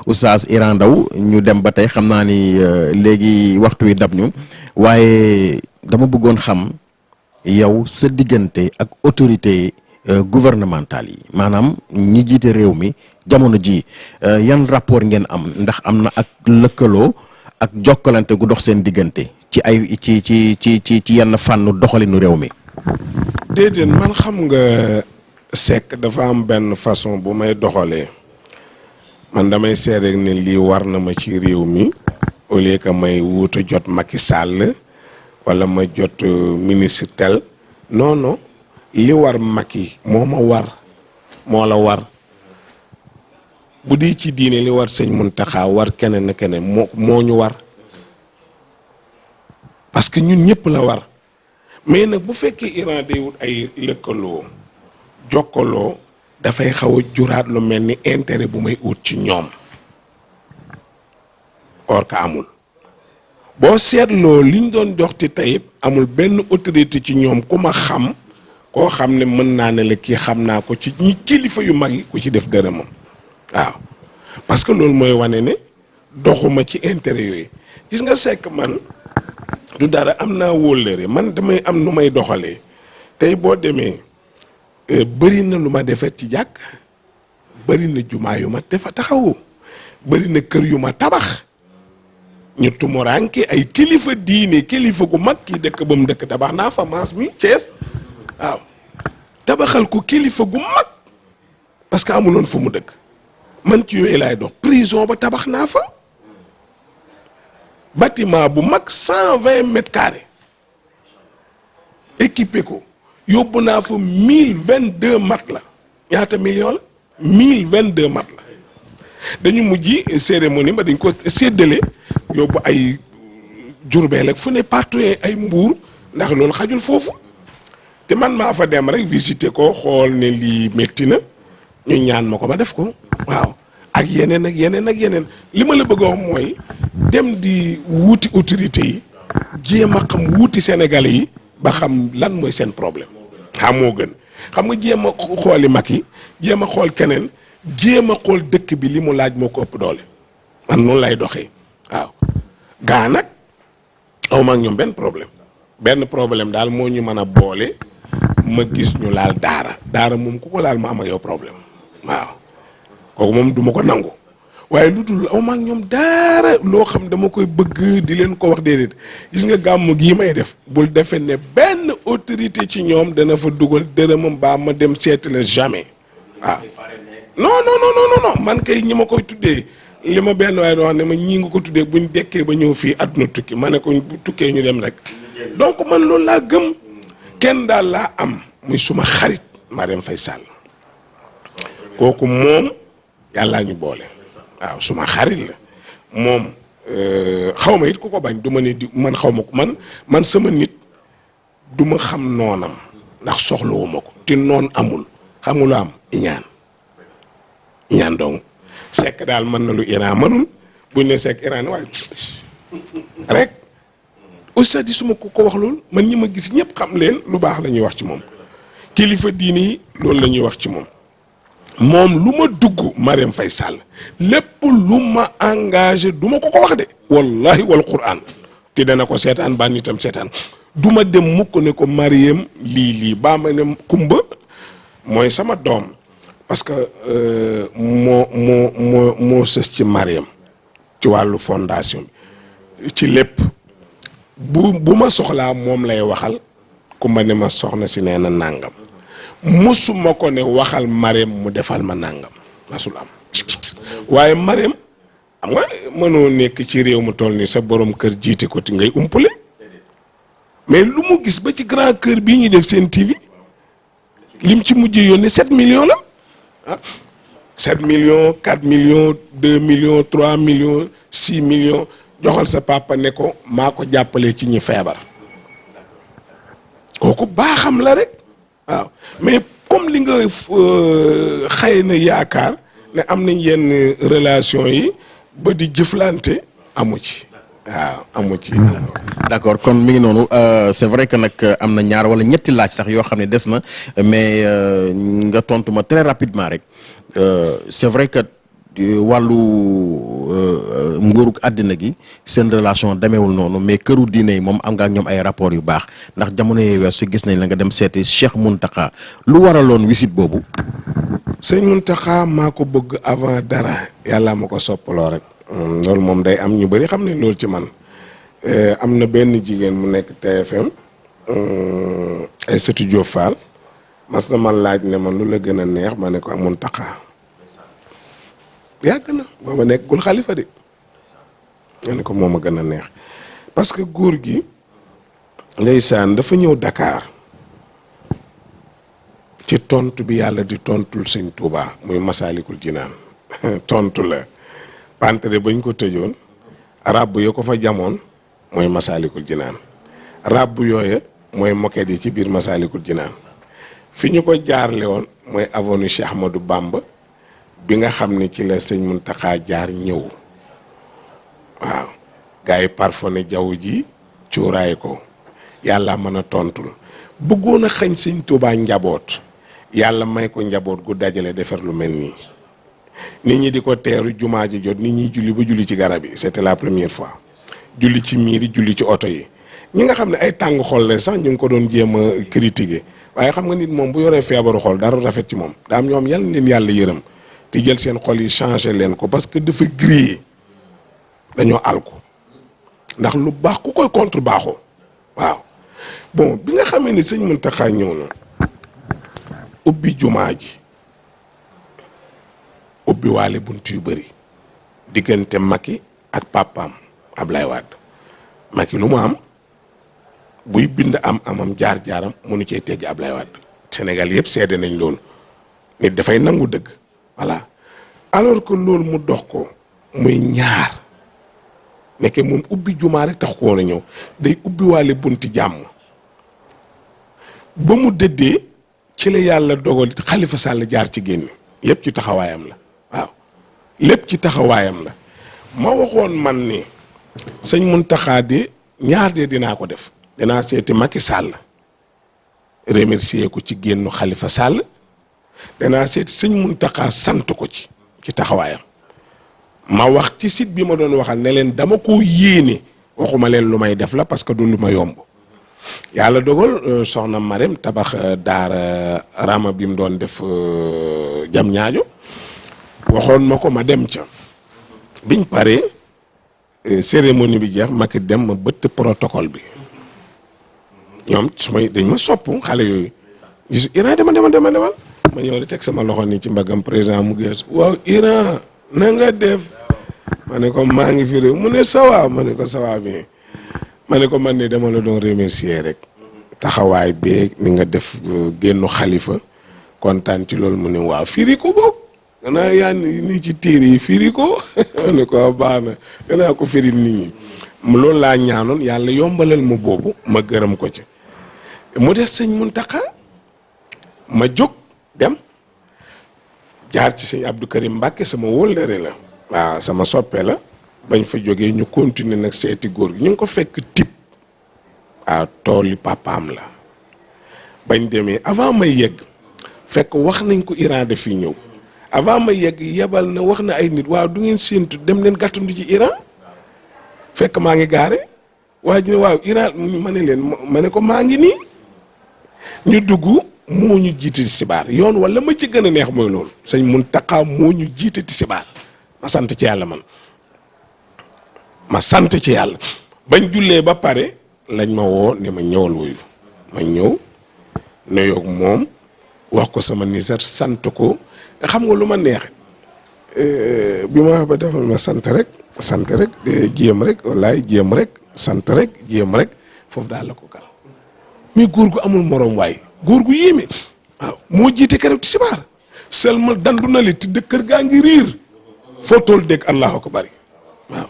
oustaz Iran Ndao ñu dem ba tey xam naa ni léegi waxtu wi dab ñu waaye dama bëggoon xam yow sa diggante ak autorité gouvernementale yi maanaam ñi jiite réew mi jamono ji yan rapport ngeen am ndax am na ak lëkkaloo ak jokkalante gu dox seen diggante ci ay ci yenn fànn doxalinu réew mi. déedéet man xam nga Seck dafa am benn façon bu may doxalee man damay seet rek ne lii war na ma ci réew mi au lieu que may wuuta jot Macky Sall wala ma jot ministre tel non li war Macky moo ma war moo la war bu di ci diine li war sëñ Mountakha war keneen na keneen moo ñu war parce que ñun ñëpp la war mais nag bu fekkee Iran day wut ay lëkkaloo jokkaloo dafay xaw a juraat lu mel ni intérêt bu may ut ci ñoom or que amul boo seetloo liñ doon jox ci tey amul benn autorité ci ñoom ku ma xam koo xam ne mën naa ne la kii xam naa ko ci ñi kilifa yu mag yi ku ci def dërëmam waaw parce que loolu mooy wane ne doxuma ci intérêt yooyu gis nga Seck man du dara am naa wóllëre man damay am nu may doxalee tey boo demee bëri na lu ma defar ci jàkk bëri na jumaa yu ma defa taxawu bëri na kër yu ma tabax ñu tumuraanke ay kilifa diine kilifa gu mag kii dëkk ba mu dëkk tabax naa fa maas mi Thiès waaw tabaxal ko kilifa gu mag parce que amuloon fu mu dëkk man ci yooyu laay dox prison ba tabax naa fa bâtiment bu mag 120 mètres carrés équipé ko yóbbu naa fa 1022 mat la ñaata million la 1022 mat la dañu mujj cérémonie ba dañ ko séddale yóbbu ay Jurbel ak fu ne partout ay Mbuur ndax loolu xajul foofu te man maa fa dem rek visiter ko xool ne lii métti na ñu ñaan ma ko ma def ko waaw ak yeneen ak yeneen ak yeneen li ma la bëgg a wax mooy dem di wuuti autorité yi jéem a xam wuuti Sénégalais yi ba xam lan mooy seen problème moo gën xam nga jéem a xooli mag yi jéem a xool keneen jéem a xool dëkk bi li mu laaj moo ko ëpp doole man noonu lay doxee waaw gaa nag aw ma ak ñoom benn problème daal moo ñu mën a boole ma gis ñu laal daara moom ku ko laal ma am ak yow problème waaw kooku moom du ma ko nangu waaye lu dul aw ma ak ñoom daara loo xam dama koy bëgg di leen ko wax déedéet gis nga gàmmu gii may def bul defe ne benn autorité ci ñoom dana fa dugal dërëmam baa ma dem seeti la jamais waaw non man kay ñi ma koy tuddee li ma benn waaye doo wax ne ma ñii nga ko tuddee buñ dekkee ba ñëw fii àdduna tukki ma ne ko bu tukkee ñu dem rek donc man loolu laa gëm kenn daal laa am muy suma xarit Marième Faye Sall kooku moom yàllaa ñu boole waaw suma xarit la moom xaw ma it ku ko bañ du ma ne di man xaw ma ko man sama nit du ma xam noonam ndax soxlawuma ko te noon amul xam nga lu am iñaan donc Seck daal mën na lu Iran mënul buñ ne Seck Iran waaye rek aussi di suma ko wax loolu man ñi ma gis ñëpp xam leen lu baax la ñuy wax ci moom kilifa diini yi loolu la ñuy wax ci moom lu ma dugg Marième Faye Sall lépp lu ma engagé du ma ko wax de wallahi wal quran te dana ko seetaan ba nitam seetaan du ma dem mukk ne ko Marième lii baa ma ne Kumba mooy sama doom parce que moo sës ci Marième ci wàllu fondation bi ci lépp bu ma soxlaa moom lay waxal Kumba ne ma soxna si nee na nàngam musuma ko ne waxal Marième mu defal ma nàngam masul am waaye Marième xam nga mënoo nekk ci réew mu toll ni sa borom kër jiite ko ti ngay umpale mais lu mu gis ba ci grand kër bii ñu def seen TV lim ci mujjee yónnee 7 millions la ah 7 millions 4 millions 2 millions 3 millions 6 millions joxal sa papa ne ko maa ko jàppale ci ñi feebar kooku baaxam la rek waaw mais comme li nga xëy na yaakaar ne am nañ yenn relation yi ba di jëflante amu ci waaw amu ci. d'accord kon mi ngi noonu c'est vrai que nag am na ñaar wala ñetti laaj sax yoo xam ne des na mais nga tontu ma très rapidement rek c'est vrai que wàllu nguurug àddina gi seen relation demeewul noonu mais këru diine yi moom am nga ak ñoom ay rapport yu baax ndax jamono yi weesu gis nañ la nga dem seeti Cheikh Mountakha lu waraloon wisit boobu. sëñ Mountakha maa ko bëgg avant dara yàlla ma ko soppaloo rek loolu moom day am ñu bëri xam ne loolu ci man am na benn jigéen mu nekk TFM ay sëtu Diop Fall mas na man laaj ne man lu la gën a neex ma ne ko Mountakha yàgg na booba nekkul xalifa de ma ne ko moom a gën a neex parce que góor gi ndeysaan dafa ñëw Dakar ci tontu bi yàlla di tontul sëñ Touba muy Masaalikul Jinaan tontu la pantere bañ ko tëjoon ràbb yo ko fa jamoon mooy Masaalikul Jinaan ràbb yooya mooy moket yi ci biir Masaalikul Jinaan fi ñu ko jaarle woon mooy avenue Cheikh Ahmadou Bamba bi nga xam ne ci la sëñ Mountakha jaar ñëw waaw gars yi parfone jaww ji cuuraay ko yàlla mën a tontul bëggoon a xañ sëñ Touba njaboot yàlla may ko njaboot gu dajale defar lu mel nii nit ñi di ko teeru jumaa ji jot nit ñi julli ba julli ci garab yi c'était la première fois julli ci miir yi julli ci oto yi ñi nga xam ne ay tàng xol la sax ñu ngi ko doon jéem a critiquer waaye xam nga nit moom bu yoree feebaru xol dara rafet ci moom daa am ñoom yal na leen yàlla yërëm te jël seen xol yi changé leen ko parce que dafa grillé dañoo alko ndax lu baax ku koy contre baaxoo waaw bon bi nga xamee ni sëñ Mountakha ñëw na ubbi jumaa ji ubbi waale bunt yu bëri diggante Macky ak papaam Ablaye Wade Macky lu mu am buy bind amam jaar-jaaram mënu cee teggi Ablaye Wade Sénégal yëpp seede nañ loolu nit dafay nangu dëgg voilà alors que loolu mu dox ko muy ñaar nekke moom ubbi jumaa rek tax ko woon a ñëw day ubbi waale bunti jàmm ba mu dëddee ci la yàlla dogal Khalifa Sall jaar ci génn yëpp ci taxawaayam la waaw lépp ci taxawaayam la ma waxoon man ni sëñ Mountakha de ñaar de dinaa ko def dinaa seeti Macky Sall remercier ko ci génnu Khalifa Sall danaa seeti sëñ Mountakha sant ko ci taxawaayam ma wax ci site bi ma doon waxal ne leen dama ko yéene waxuma leen lu may def la parce que du lu ma yomb yàlla dogal soxna Marème tabax daara rama bi mu doon def jam ñaajo waxoon ma ko ma dem ca biñ paree cérémonie bi jeex Macky dem ma bëtt protocole bi ñoom dañ ma sopp xale yooyu gis Iran demal ma ñëw di teg sama loxo nii ci mbagam président mu gees waaw Iran na nga def ma ne ko maa ngi fi réew mu ne sawa ma ne ko sawa bi ma ne ko man ne dama la doon remercier rek taxawaay beeg ni nga def génnu xalifa kontaan ci loolu mu ne waaw firi ko boog gannaaw yaa nii ci téere yi firi ko ma ne ko baax na gannaaw ko firi nit ñi loolu laa ñaanoon yàlla yombalal ma boobu ma gërëm ko ci mu des sëñ Mountakha ma jóg dem jaar ci sëñ Abdou Karim Mbacke sama wóllëre la waaw sama soppe la bañ fa jógee ñu continuer nag seeti góor gi ñu ngi ko fekk tip waaw tooli papaam la bañ demee avant may yegg fekk wax nañ ko Iran daf fi ñëw avant may yegg yebal na wax na ay nit waaw du ngeen séentu dem leen gàttandu ci Iran fekk maa ngi gaare waa ji ne waaw Iran ma ne leen ma ne ko maa ngi nii ñu dugg moo ñu jiite tisbaar yoon wala ma ci gën a neex mooy loolu sëñ Mountakha moo ñu jiite tisbaar ma sant ci yàlla man ma sant ci yàlla bañ jullee ba pare lañ ma woo ne ma ñëwal wuyu ma ñëw nuyoog moom wax ko sama nisar sant ko nga xam nga lu ma neex bi ma wax ba defal ma sant rek jéem rek wallaay jéem rek sant rek jéem rek foofu daal la ko kal mais góor gu amul morom waay góor gu yéeme waaw moo jiite keroog tisbaar seulement dandu na li te kër gaa ngi riir foo tool dégg allahu akbar waaw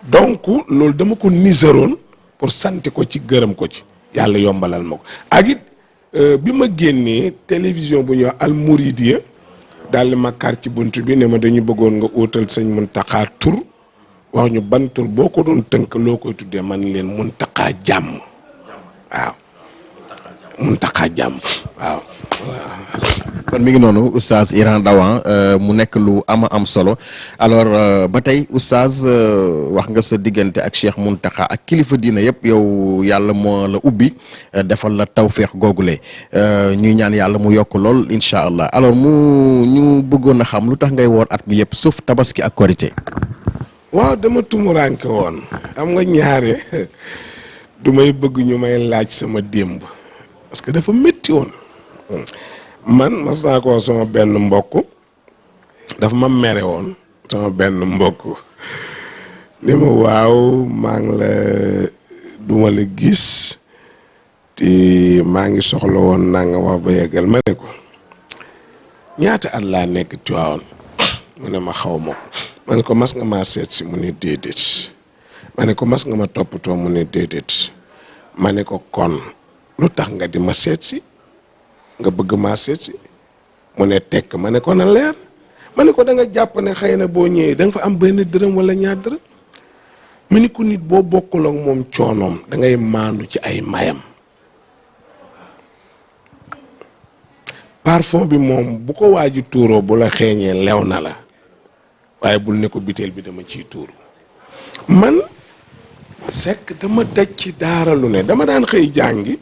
donc loolu dama ko niseroon pour sant ko ci gërëm ko ci yàlla yombalal ma ko ak it bi ma génnee télévision bu ñuy Al Mouridiya daal ma kar ci bunt bi ne ma dañu bëggoon nga uutal sëñ Mountakha tur wax ñu ban tur boo ko doon tënk loo koy tuddee man leen Mountakha jàmm waaw Mountakha jàmm waaw kon mi ngi noonu oustaz Iran Dawan mu nekk lu am solo alors ba tey oustaz wax nga sa diggante ak Cheikh Mountakha ak kilifa diina yëpp yow yàlla moo la ubbi defal la tawféex googule ñuy ñaan yàlla mu yokk lool incha allah alors ñu bëggoon a xam lu tax ngay woor at mi yëpp sauf tabaski ak korité. waaw dama tumuranke woon am nga ñaare du may bëgg ñu may laaj sama démb parce que dafa métti woon. man mas naa ko sama benn mbokk dafa ma mere woon sama benn mbokk ni ma waaw maa ngi la duma la gis te maa ngi soxla woon naa nga wax ba yeggal ma ne ko ñaata at laa nekk Tiwaawan mu ne ma xaw ma ko ma ne ko mas nga maa seet si mu ne déedéet ma ne ko mas nga ma toppatoo mu ne déedéet ma ne ko kon lu tax nga di ma seet si nga bëgg maa seet si mu ne tekk ma ne ko na leer ma ne ko da nga jàpp ne xëy na boo ñëwee da nga fa am benn dërëm wala ñaar dërëm ma ne ko nit boo bokkul ak moom coonoom da ngay maandu ci ay mayam parfum bi moom bu ko waaju tuuroo bu la xeeñee lew na la waaye bul ne ko biteel bi dama ciy tuuru man sekk dama daj ci daara lu ne dama daan xëy jàngi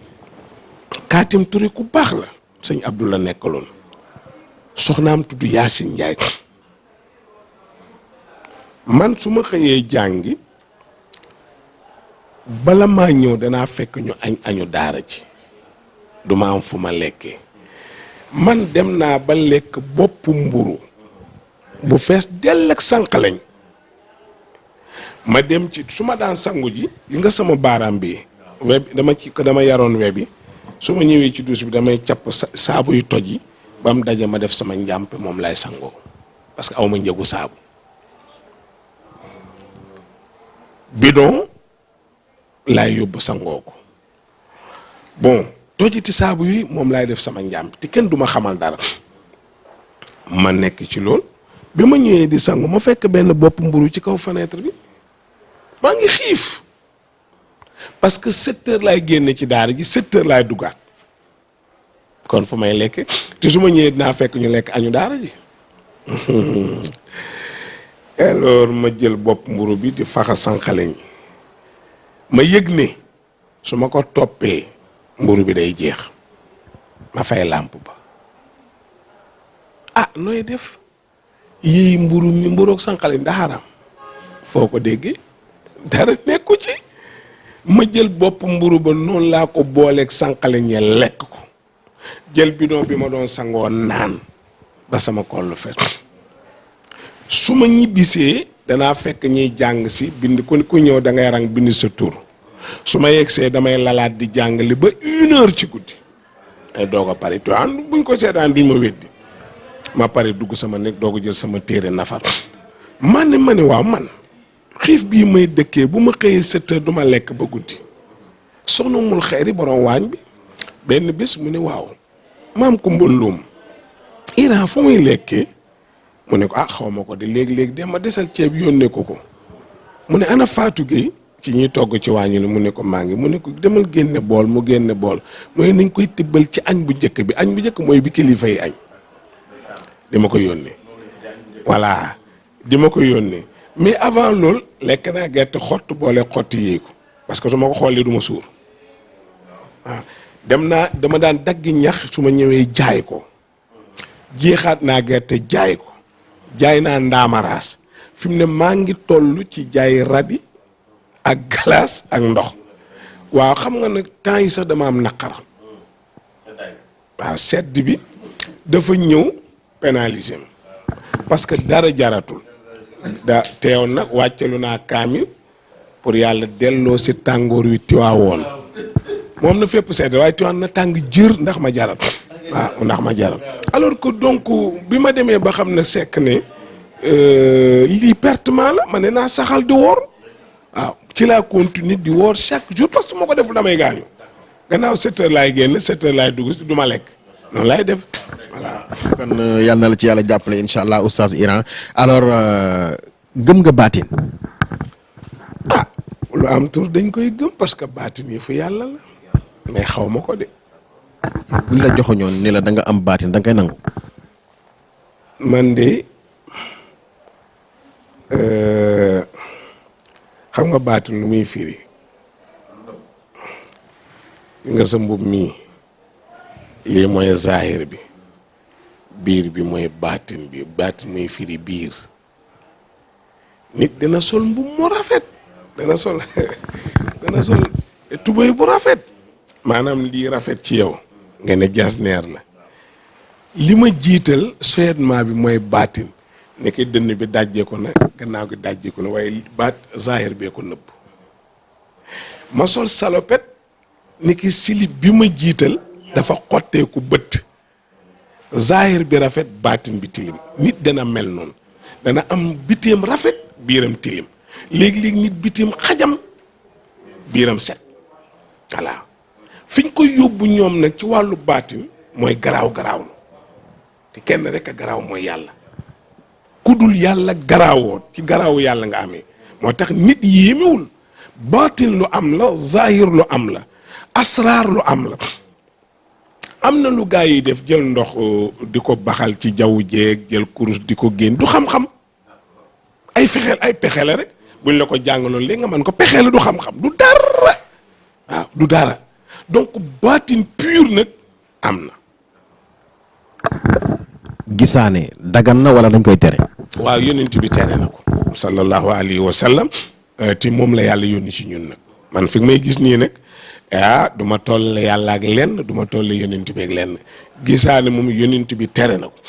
Kaatim Touré ku baax la sëñ Abdou la nekkaloon soxnaam tudd Yaasin Njaay man su ma xëyee jàngi bala maa ñëw danaa fekk ñu añu daara ci du ma am fu ma lekkee man dem naa ba lekk boppu mburu bu fees dell ak sànqaleñ ma dem ci su ma daan sangu ji gi nga sama baaraam bi dama yaroon we bi su ma ñëwee ci douche bi damay capp saabu yu toj yi ba mu daje ma def sama njàmpe moom lay sangoo parce que aw ma njëgu saabu bidon laay yóbbu sangoo ko bon tojiti saabu yi moom laay def sama njàmpe te kenn du ma xamal dara ma nekk ci lool bi ma ñëwee di sangu ma fekk benn bopp mburu ci kaw fenêtre bi maa ngi xiif parce que 7 heures laay génne ci daara ji 7 heures laay duggaat kon fu may lekke te su ma ñëwee dinaa fekk ñu lekk añu daara ji alors ma jël bopp mburu bi di faxa sànqaleñ ma yëg ne su ma ko toppee mburu bi day jeex ma fay làmp ba ah nooy def yii mburoog sànqaleñ da xaram foo ko déggee dara nekku ci ma jël bopp mburu ba noonu laa ko booleeg sànqaleñ ya lekk ko jël bidon bi ma doon sangoo naan ba sama kollu fet su ma ñibbisee danaa fekk ñuy jàng si bind ku ñëw da ngay rang bind sa tur su ma yegsee damay lalaat di jàngale ba 1 heure ci guddi ay doog a pare tu buñ ko seetaan duñ ma weddi ma pare dugg sama nekk doog a jël sama téere nafar ma ne waaw man xiif bii may dëkkee bu ma xëyee 7 heures du ma lekk ba guddi soxna mul xeeri borom waañ bi benn bés mu ne waaw maam ko mballuum Iran fu muy lekkee mu ne ko xaw ma ko de léegi-léegi de ma desal ceeb yónnee ko mu ne ana Fatou Gueye ci ñuy togg ci waañu ne mu ne ko maa ngi mu ne ko demal génne bool mu génne bool mooy nañ koy tibbal ci añ bu njëkk bi añ bu njëkk mooy bi kilifa yi añ di ma ko yónnee voilà di ma ko yónnee mais avant loolu lekk naa gerte xott boole xotti yéey ko parce que su ma ko xoolee du ma suur waaw dama daan daggi ñax su ma ñëwee jaay ko jeexaat naa gerte jaay ko jaay naa ndaamaraas fi mu ne maa ngi toll ci jaay radi ak glace ak ndox waaw xam nga nag temps yi sax dama am naqar waaw sedd bi dafa ñëw pénaliser ma parce que dara jaratul teewoon nag wàccalu naa kaamil pour yàlla delloo si tàngoor wi Tiwaawoon moom na fépp sedd waaye Tiwaawoon na tàng jër ndax ma jaral waaw ndax ma jaral alors que donc bi ma demee ba xam ne sekk ne lii pertement la ma ne naa saxal di woor waaw ci laa continuer di woor chaque jour parce que moo ko deful damay gaañu gannaaw 7 heures laay génn 7 heures laay dugg si du ma lekk noonu laay def voilà. kon yal na la ci yàlla jàppale incha allah oustaz Iran alors gëm nga baatin. lu am tur dañ koy gëm parce que baatin yi fu yàlla la mais xaw ma ko de. buñ la joxoñoon ni la da nga am baatin da nga koy nangu. man de xam nga baatin lu muy firi nga sa mbub mii lii mooy zahir bi biir bi mooy baatin bi baatin muy firi biir nit dina sol mbub mu rafet dana sol tubéy bu rafet maanaam lii rafet ci yow nga ne jasneer la li ma jiital soyetment bi mooy baatin ne ki dënn bi dajjee ko na gannaaw gi dajjee ko na waaye baat zahir bee ko nëbb ma sol salopette ni ki silib bi ma jiital dafa xotteeku bët zahir bi rafet baatin bi tilim nit dana mel noonu dana am bitéem rafet biiram tilim léegi-léegi nit bitéem xajam biiram set voilà fi ñu koy yóbbu ñoom nag ci wàllu baatin mooy garaawlu te kenn rek a garaaw mooy yàlla ku dul yàlla garaawoo ci garaawu yàlla nga amee moo tax nit yéemewul baatin lu am la zahir lu am la asraar lu am la am na lu gaa yi def jël ndox di ko baxal ci jaww jeeg jël kurus di ko génn du xam-xam ay fexeel ay pexe la rek buñ la ko jàngaloon léegi nga mën ko pexe la du xam-xam du dara waaw du dara donc baatin pur nag am na. gisaane dagan na wala dañ koy tere. waaw yonent bi tere na ko sallallahu alayhi wa sallam te moom la yàlla yónni ci ñun nag man fi may gis nii nag du ma toll yàlla ak lenn du ma toll yonent bi ak lenn gisaane moom yonent bi tere na ko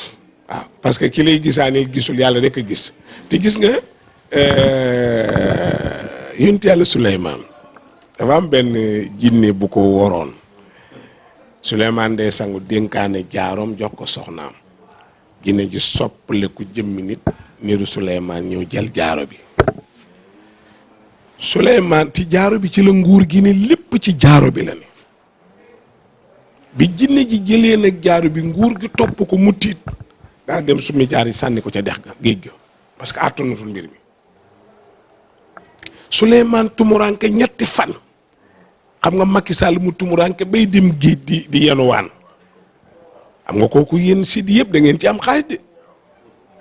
waaw parce que ki lay gisaane gisul yàlla rek a gis te gis nga yonent yàlla Suleymaan dafa am benn jinne bu ko woroon Suleymaan day sangu dénkaane jaaroom jox ko soxnaam jinne ji soppaleku jëmmi nit niru Suleymaan ñëw jël jaaro bi Suleymaan ci jaaro bi ci la nguur gi ne lépp ci jaaro bi la ne bi jinne ji jëlee nag jaaro bi nguur gi topp ko mu tiit daa dem summi jaar yi sànni ko ca dex ga géej ga parce que àttanutul mbir mi Suleymaan tumuranke ñetti fan xam nga Macky Sall mu tumuranke bay dem géej di yenuwaan xam nga kooku yéen sit yëpp da ngeen ci am xaalis de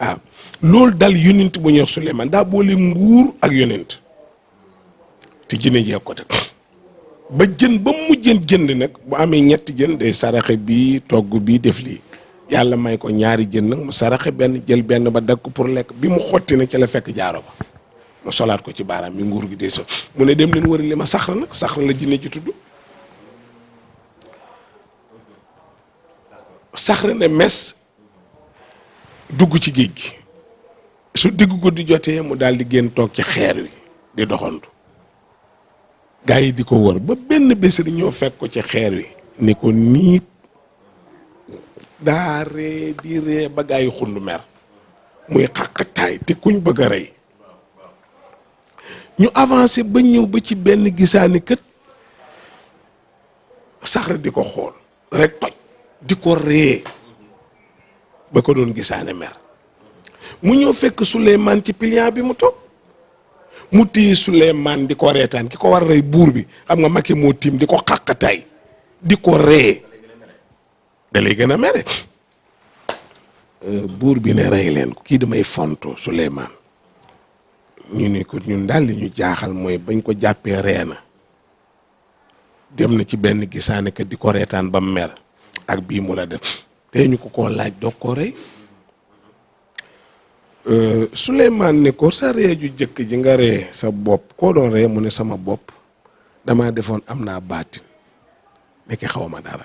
waaw loolu dal yonent bu ñëw Suleymaan daa boole nguur ak yonent te jinne jee ko teg ba jën ba mujjën jënd nag bu amee ñetti jën day saraxe bii togg bii def lii yàlla may ko ñaari jën nag mu saraxe benn jël benn ba dagg pour lekk bi mu xotti na ci la fekk jaaro ba mu solaat ko ci baaraam mi nguur gi dee so mu ne dem leen wëri li ma saxra nag saxra la jinne ji tudd saxra ne mes dugg ci géej gi su diggu guddi jotee mu daal di génn toog ci xeer wi di doxantu gaa yi di ko wër ba benn bés ñoo fekk ko ci xeer wi ni ko niip daa ree di ree ba gaa yi xundu mer muy xaqataay te kuñ bëgg a rey ñu avancé ba ñëw ba ci benn gisaani kët saxra di ko xool rek toj di ko ree ba ko doon gisaane mer mu ñëw fekk Suleymaan ci pilien bi mu toog mu téye Suleymaan di ko reetaan ki ko war a rey buur bi xam nga Macky moo tiim di ko xàqataay di ko ree da lay gën a mere buur bi ne rey leen ko kii damay fonto Suleymaan ñu ne ko ñun daal li ñu jaaxal mooy bañ ko jàppee ree na dem na ci benn gisaane ka di ko reetaan ba mer ak bii mu la def te ñu ko koo laaj doog koo rey Suleymaan ne ko sa ree ju jëkk ji nga ree sa bopp koo doon ree mu ne sama bopp damaa defoon am naa baatin nekk xaw ma dara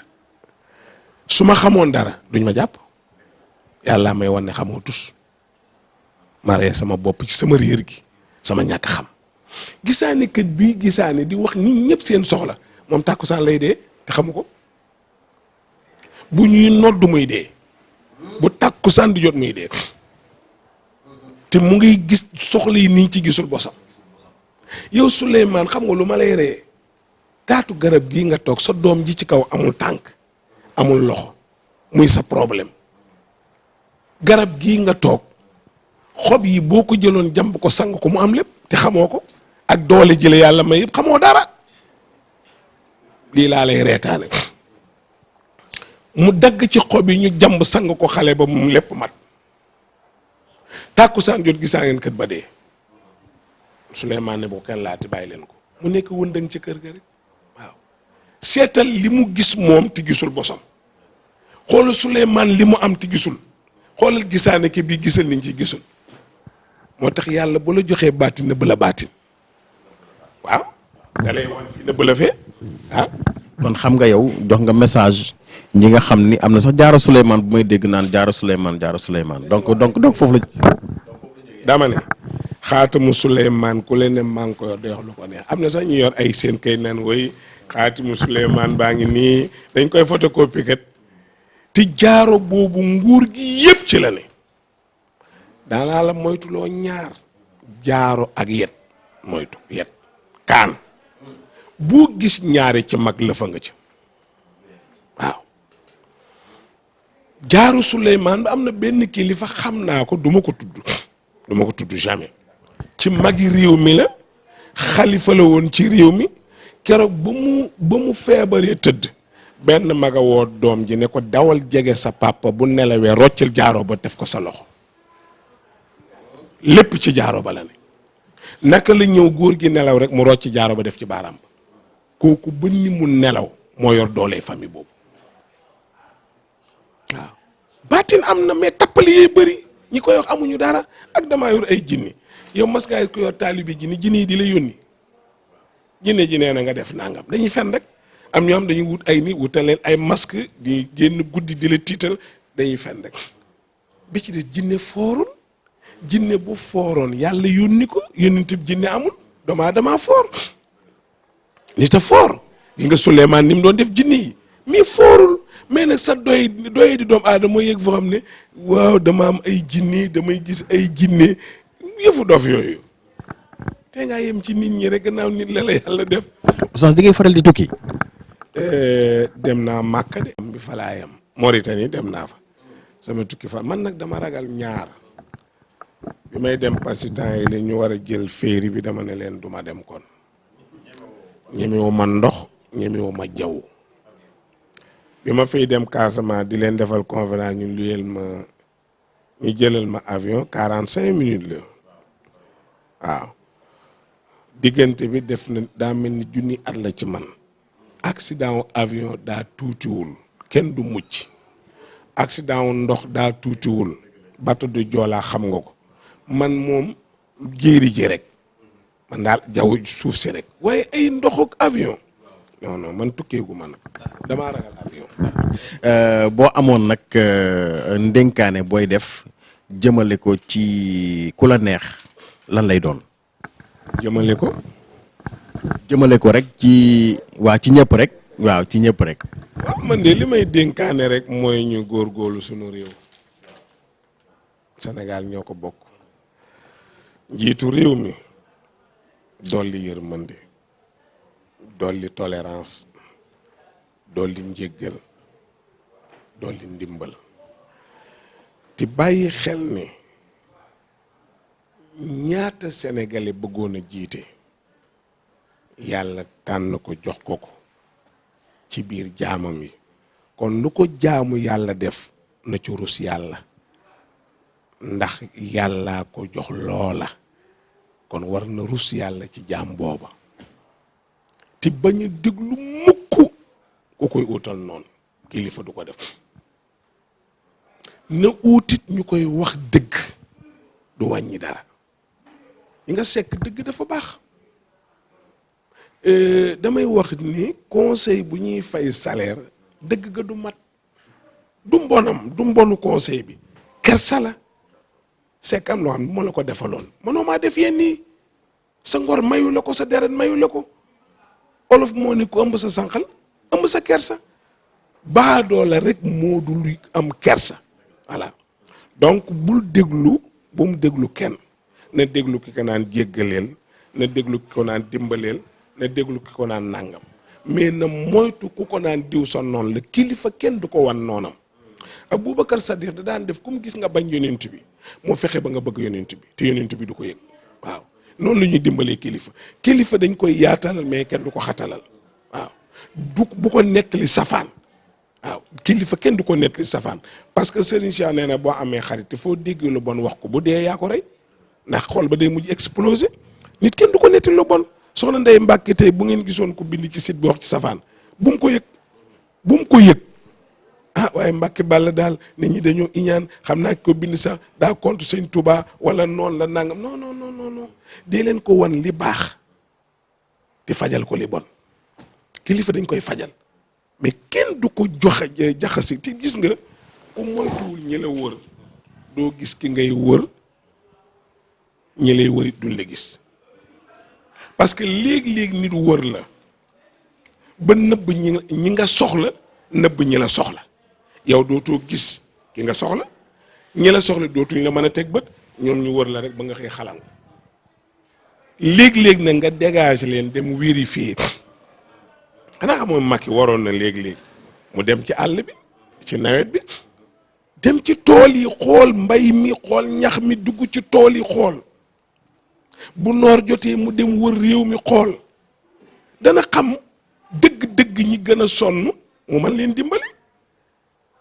su ma xamoon dara duñ ma jàpp yàlla may wan ne xamoo tus ma ree sama bopp ci sama réer gi sama ñàkk xam gisaane kat bii gisaane di wax nit ñëpp seen soxla moom tàkkusaan lay dee te xamu ko bu ñuy nodd muy dee bu tàkkusaan di jot muy dee te mu ngi gis soxla yi niñ ci gisul bosam yow Suleymaan xam nga lu ma lay ree taatu garab gii nga toog sa doom ji ci kaw amul tànk amul loxo muy sa problème garab gii nga toog xob yi boo ko jëloon jàmb ko sang ko mu am lépp te xamoo ko ak doole jële yàlla may yëpp xamoo dara lii laa lay reetaane mu dagg ci xob yi ñu jàmb sang ko xale ba mu lépp mat tàkkusaan jot gisaa ngeen kët ba dee Souleymane ne bu kenn laati bàyyi leen ko mu nekk wëndëng ci kër ga rek waaw seetal li mu gis moom te gisul bosam xoolal Souleymane li mu am te gisul xoolal gisaane ki bii gisal niñ ci gisul moo tax yàlla bu la joxee baatin na bëla baatin waaw da lay wan fii na bëla fee ah kon xam nga yow jox nga message ñi nga xam ni am na sax jaara Souleymane bu may dégg naan jaara Souleymane donc foofu la. dama ne xaatamu Souleymane ku leen ne maa ngi ko yor day wax lu ko neex am na sax ñu yor ay seen kay naan woy xaatimu Souleymane baa ngi nii dañ koy photocopie kat ti jaaro boobu nguur gi yépp ci la ne daanaa la moytuloo ñaar jaaro ak yet moytu yet kaan boo gis ñaari ci mag lëfa nga ci waaw jaaru Souleymane ba am na benn kilifa xam naa ko duma ko tudd jamais ci magi réew mi la xalifa la woon ci réew mi keroog ba mu feebaree tëdd benn maga woo doom ji ne ko dawal jege sa papa bu nelawee roccal jaaro ba def ko sa loxo lépp ci jaaro ba la ne naka la ñëw góor gi nelaw rek mu rocc jaaro ba def ci baaraam ba kooku ba ni mu nelaw moo yor doole famille boobu waaw baatin am na mais tappali yee bëri ñi koy wax amuñu dara ak damaa yor ay jinni yow mas ngaa ko yor taalibi jinni yi di la yónni jinne ji nee na nga def nangam dañuy fen rek am ñoo xam dañuy wut ay ni wutal leen ay masque di génn guddi di la tiital dañuy fen rek bi ci des jinne foorul jinne bu fooroon yàlla yónni ko yónnitib jinne amul doomu aadama foor nit a foor gi nga Souleymane ni mu doon def jinne yi mais foorul mais nag sa doy di doomu aadama mooy yëg foo xam ne waaw dama am ay jinne damay gis ay jinne yëfu dof yooyu te ngaa yem ci nit ñi rek gannaaw nit la yàlla def. Oustaz di ngay faral di tukki. dem naa Màkka de bi fa laa yem Mauritanie dem naa fa sama tukki fa man nag dama ragal ñaar bi may dem pasitan yi la ñu war a jël féeri bi dama ne leen duma dem kon ñemewu ma ndox ñemewu ma jaww bi ma fiy dem Casamance di leen defal conférence ñu jëlal ma avion 45 minutes la waaw diggante bi def na daa mel ni junni at la ci man accident wu avion daa tuutiwul kenn du mucc accident wu ndox daa tuutiwul bateau de Joola xam nga ko man moom jéeri ji rek man daal jaww suuf si rek waaye ay ndox ak avion non man tukkeegu ma nag damaa ragal avion. boo amoon nag ndénkaane booy def jëmale ko ci ku la neex lan lay doon. jëmale ko rek ci ñëpp rek waaw ci ñëpp rek. waaw man de li may dénkaane rek mooy ñu góorgóorlu sunu réew Sénégal ñoo ko bokk njiitu réew mi dolli yërmande dolli tolérance dolli njéggal dolli ndimbal te bàyyi xel ne ñaata sénégalais bëggoon a jiite yàlla tànn ko jox ko ci biir jaamam yi kon lu ko jaamu yàlla def na ci rus yàlla ndax yàllaa ko jox loola kon war na rus yàlla ci jaam booba te bañ a déglu mukk ku koy utal noonu kilifa du ko def na uutit ñu koy wax dëgg du wàññi dara yi nga sekk dëgg dafa baax damay wax ni conseil bu ñuy fay salaire dëgg ga du mat du mbonu conseil bi kersa la sekk am loo xam ne bu ma la ko defaloon mënoo maa def yenn nii sa ngor mayu la ko sa deret mayu la ko olof moo ni ko ëmb sa sànqal ëmb sa kersa baadoo la rek moo dul am kersa voilà donc bul déglu bu mu déglu kenn na déglu ki ko naan jéggaleel na déglu ki ko naan dimbaleel na déglu ki ko naan nàngam mais na moytu ku ko naan diw sa noon la kilifa kenn du ko wan noonam Aboubacar Sadiq da daan def comme gis nga bañ yonent bi moo fexe ba nga bëgg yonent bi te yonent bi du ko yëg waaw noonu la ñuy dimbalee kilifa dañ koy yaatalal mais kenn du ko xatalal waaw bu ko nettali safaan waaw kilifa kenn du ko nettali safaan parce que Serigne Cheikh nee na boo amee xarit te foo dégg lu bon wax ko bu dee yaa ko rey ndax xol ba day mujj exploser nit kenn du ko nettali lu bon soxna Ndeye Mbacke tey bu ngeen gisoon ko bind ci site bi wax ci safaan bu mu ko yëg bu mu ko yëg ah waaye Mbacke Balla daal nit ñi dañoo iñaan xam naa ko bind sax daa contre Sëñ Touba wala noonu la nangam non non non non dee leen ko wan li baax te fajal ko li bon kilifa dañ koy fajal mais kenn du ko joxe jaxasi te gis nga ku moytuwul ñi la wër doo gis ki ngay wër ñi lay wërit duñ la gis parce que léegi-léegi nit wër la ba nëbb ñi nga soxla nëbb ñi la soxla yow dootoo gis ki nga soxla ñi la soxla dootuñ la mën a teg bët ñoom ñu wër la rek ba nga xëy xalangu léegi-léegi nag nga dégager leen dem vérifier xanaa xamoo Macky waroon na léegi-léegi mu dem ci àll bi ci nawet bi dem ci tool yi xool mbay mi xool ñax mi dugg ci tool yi xool bu noor jotee mu dem wër réew mi xool dana xam dëgg-dëgg ñi gën a sonn mu mën leen dimbali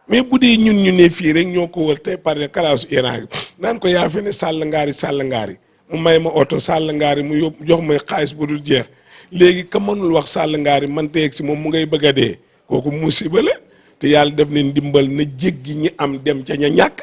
mais bu dee ñun ñu ne fii rek ñoo ko wër tey pare kalaasu Iran gi naan ko yaa fi ne sàll ngaari mu may ma oto sàll ngaari mu yóbbu jox may xaalis bu dul jeex léegi ka mënul wax sàll ngaari man teeg si moom mu ngay bëgg a dee kooku musiba la te yàlla def ne ndimbal na jéggi ñi am dem ca ña ñàkk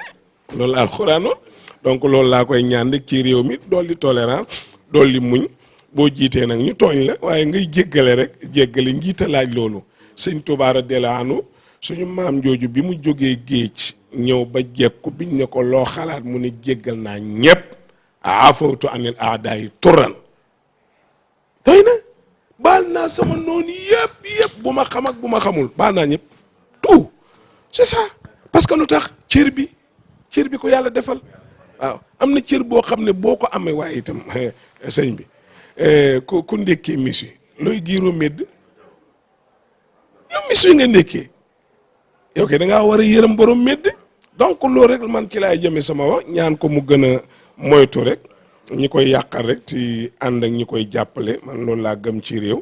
loolu alxuraanoon donc loolu laa koy ñaan rek ci réew mi dolli tolérance dolli muñ boo jiitee nag ñu tooñ la waaye ngay jéggale rek jéggale njiita laaj loolu sëñ Tuubaa radiyallaahu anhu suñu maam jooju bi mu jógee géej ñëw ba jekku biñ ne ko loo xalaat mu ne jéggal naa ñépp afawtu anil aadaayi turan doy na baal naa sama noonu yëpp bu ma xam ak bu ma xamul baal naa ñëpp tout c'est ça parce que lu tax cër bi ko yàlla defal waaw am na cër boo xam ne boo ko amee waaye itam sëñ bi ku ndékkee mis yi looy giiroo médd yow mis yi nga ndékkee yow kay da ngaa war a yërëm borom médd donc loolu rek man ci laay jëme sama wax ñaan ko mu gën a moytu rek ñi koy yàqal rek ci ànd ak ñi koy jàppale man loolu laa gëm ci réew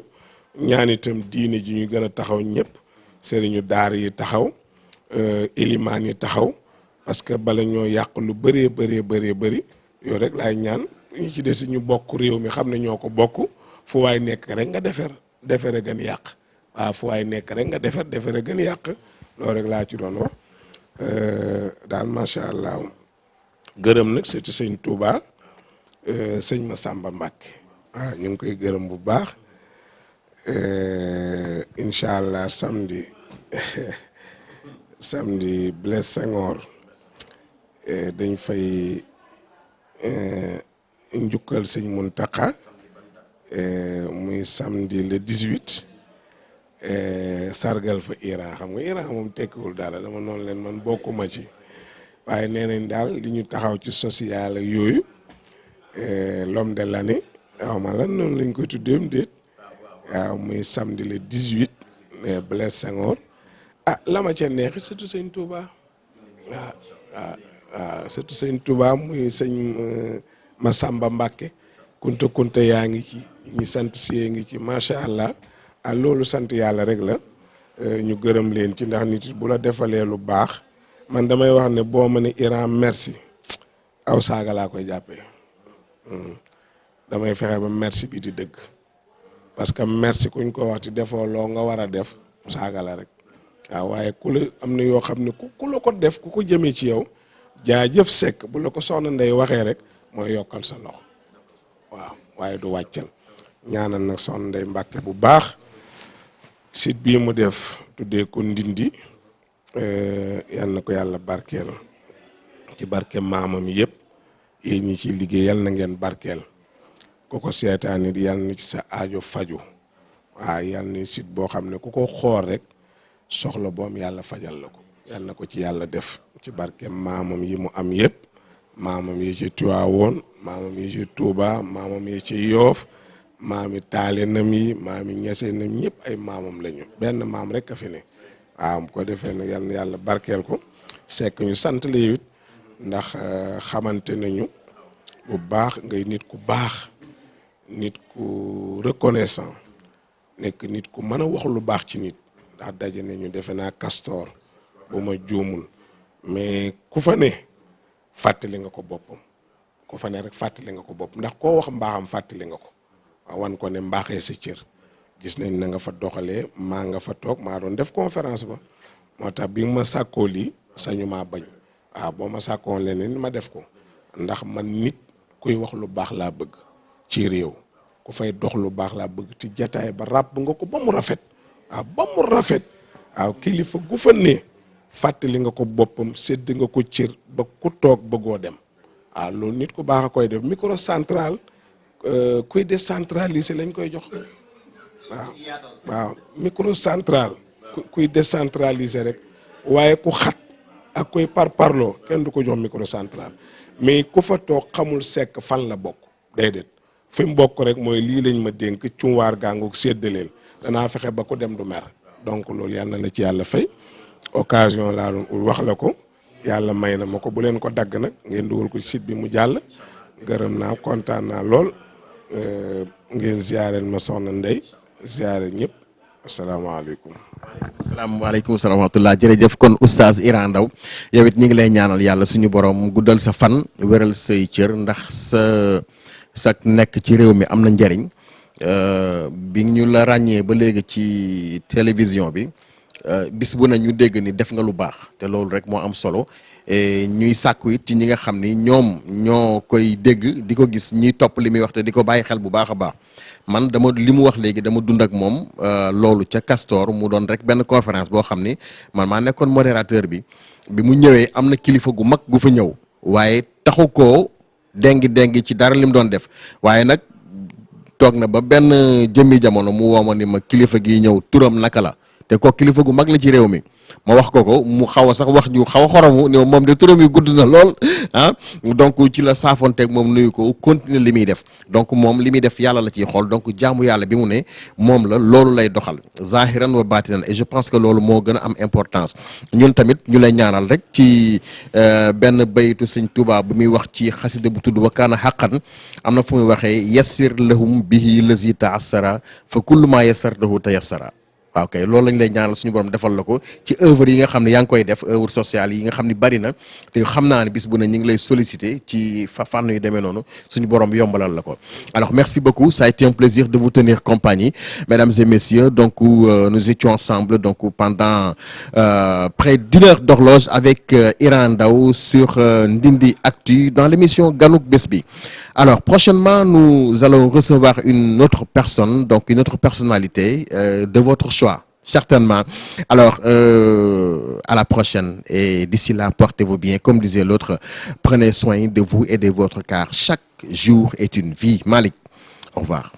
ñaan itam diine ji ñu gën a taxaw ñëpp sëriñu daar yi taxaw ilimaan yi taxaw parce que bala ñoo yàq lu bëree bëri yow rek laay ñaan ñu ci des ñu bokk réew mi xam ne ñoo ko bokk fu waay nekk rek nga defere gën yàq waaw fu waay nekk rek nga defere gën yàq loolu rek laa ci doon wax daal macha allah gërëm nag surtout sëñ Touba sëñ Massamba Mbacke waaw ñu ngi koy gërëm bu baax incha allah samedi Blaise Senghor dañ fay njukkal sëñ Mountakha muy samedi le 18 sargal fa Iran xam nga Iran moom tekkiwul dara dama noonu leen man bokkuma ci waaye nee nañ daal li ñu taxaw ci social ak yooyu l'homme de l'année waaw ma lan noonu lañ koy tuddeem déet waaw muy samedi le 18 Blaise Senghor la ma ca neexi surtout sëñ Touba waaw surtout sëñ Touba muy sëñ Massamba Mbacke kunta yaa ngi ci ñi sant si ngi ci macha allah loolu sant yàlla rek la ñu gërëm leen ci ndax nit bu la defalee lu baax man damay wax ne boo ma ne Iran merci aw saaga laa koy jàppee damay fexe ba merci bi di dëgg parce que merci kuñ ko wax ti defoo loo nga war a def saaga la rek waaw waaye ku la am na yoo xam ne ku la ko def ku ko jëmee ci yow jaajëf sekk bu la ko soxna Ndey waxee rek mooy yokkal sa loxo waaw waaye du wàccal ñaanal nag soxna Ndey Mbàkke bu baax site bii mu def tuddee ko Ndindi yal na ko yàlla barkeel ci barke maamam yëpp yéen ñi ci liggéey yal na ngeen barkeel ku ko seetaan it yal na ci sa aajo faju waaw yal na site boo xam ne ku ko xool rek soxla boom yàlla fajal la ko yal na ko ci yàlla def ci barke maamam yi mu am yëpp maamam yi ci Tiwaawoon maamam yi ci Tuuba maamam yi ci Yoof maami taalenam yi maami ñeseenam ñëpp ay maamam lañu benn maam rek a fi ne waaw bu ko defee nag yal na yàlla barkeel ko sekk ñu sant la yow it ndax xamante nañu bu baax ngay nit ku baax nit ku reconnaissant nekk nit ku mën a wax lu baax ci nit ndax daje nañu defe naa Castor bu ma juumul mais ku fa ne fàttali nga ko boppam ku fa ne rek fàttali nga ko bopp ndax koo wax mbaaxam fàttali nga ko wan ko ne mbaaxee sa cër gis nañ na nga fa doxalee maa nga fa toog maa doon def conférence ba moo tax bi ma sàkkoo lii sañu maa bañ waaw boo ma sàkkoon leneen ma def ko ndax man nit kuy wax lu baax laa bëgg ci réew ku fay dox lu baax laa bëgg ci jataay ba ràbb nga ko ba mu rafet waaw ba mu rafet waaw kilifa gu fa ne fàttali nga ko boppam sédd nga ko cër ba ku toog bëggoo dem waaw loolu nit ku baax a koy def microcentral kuy décentraliser lañ koy jox waaw microcentral kuy décentraliser rek waaye ku xat ak kuy parparloo kenn du ko jox microcentral mais ku fa toog xamul sekk fan la bokk déedéet fi mu bokk rek mooy lii lañ ma dénk cunwaar gaangoog séddaleel danaa fexe ba ku dem du mer donc loolu yàlla na la ci yàlla fay occasion laa doon wax la ko yàlla may na ma ko bu leen ko dagg nag ngeen dugal ko ci site bi mu jàll gërëm naa kontaan naa lool ngeen ziareel ma soxna Ndey ziare ñëpp asalaamaaleykum. asalaamaaleykum wa rahmatulah jërëjëf kon oustaz Iran Ndao yow it ñu ngi lay ñaanal yàlla suñu borom guddal sa fan wéral say cër ndax sa nekk ci réew mi am na njëriñ bi ñu la ràññee ba léegi ci télévision bi bis bu ne ñu dégg ni def nga lu baax te loolu rek moo am solo ñuy sàkku it ci ñi nga xam ni ñoom ñoo koy dégg di ko gis ñuy topp li muy wax te di ko bàyyi xel bu baax a baax. man dama li mu wax léegi dama dund ak moom loolu ca Castor mu doon rek benn conférence boo xam ni man maa nekkoon modérateur bi mu ñëwee am na kilifa gu mag gu fa ñëw waaye taxu koo dengi ci dara li mu doon def waaye nag toog na ba benn jëmmi jamono mu woo ma ni ma kilifa gi ñëw turam naka la te ko kilifa gu mag la ci réew mi ma wax ko mu xaw a sax wax ju xaw a xoromu ne moom de turam yi gudd na lool ah donc ci la saafonteeg moom nuyu ko continuer li muy def donc moom li muy def yàlla la ciy xool donc jaamu yàlla bi mu ne moom la loolu lay doxal zahiran wa batinan et je pense que loolu moo gën a am importance ñun tamit ñu lay ñaanal rek ci benn baytu sëñ Tuubaa bu muy wax ci xasida bu tudd wa kaana xaqan am na fu muy waxee yassir lahum bihi lazi taassara fa kullu ma yassartahu tayassara waaw kay loolu lañ lay ñaanal suñu borom defal la ko ci œuvre yi nga xam ne yaa ngi koy def œuvre sociale yi nga xam ne bari na te xam naa ne bis bu ne ñu ngi lay solliciter ci fànn yu demee noonu suñu borom yombalal la ko. Alors merci beaucoup, ça a été un plaisir de vous tenir compagnie mesdames et messieurs. Donc nous étions ensemble donc pendant près d'une heure d'horloge avec Iran Ndao sur Ndindy Actu dans l'émission Ganuk Bés Bi. Alors prochainement nous allons recevoir une autre personne, donc une autre personnalité de votre choix. Certainement. Alors, à la prochaine. Et d'ici là, portez-vous bien. Comme disait l'autre, prenez soin de vous et de votre car chaque jour est une vie. Malik, au revoir.